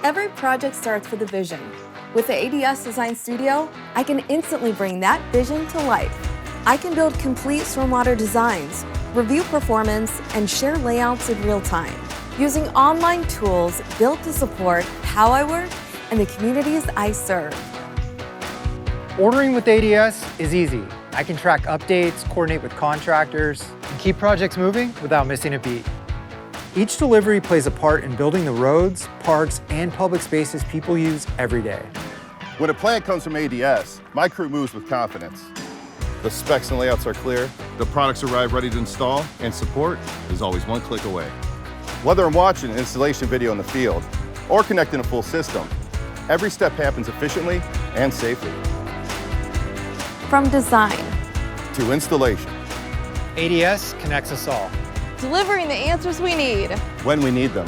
Every project starts with a vision. With the ADS Design Studio, I can instantly bring that vision to life. I can build complete stormwater designs, review performance, and share layouts in real time, using online tools built to support how I work and the communities I serve. Ordering with ADS is easy. I can track updates, coordinate with contractors, and keep projects moving without missing a beat. Each delivery plays a part in building the roads, parks, and public spaces people use every day. When a plan comes from ADS, my crew moves with confidence. The specs and layouts are clear, the products arrive ready to install, and support is always one click away. Whether I'm watching an installation video in the field or connecting a full system, every step happens efficiently and safely. From design To installation, ADS connects us all. delivering the answers we need. when we need them.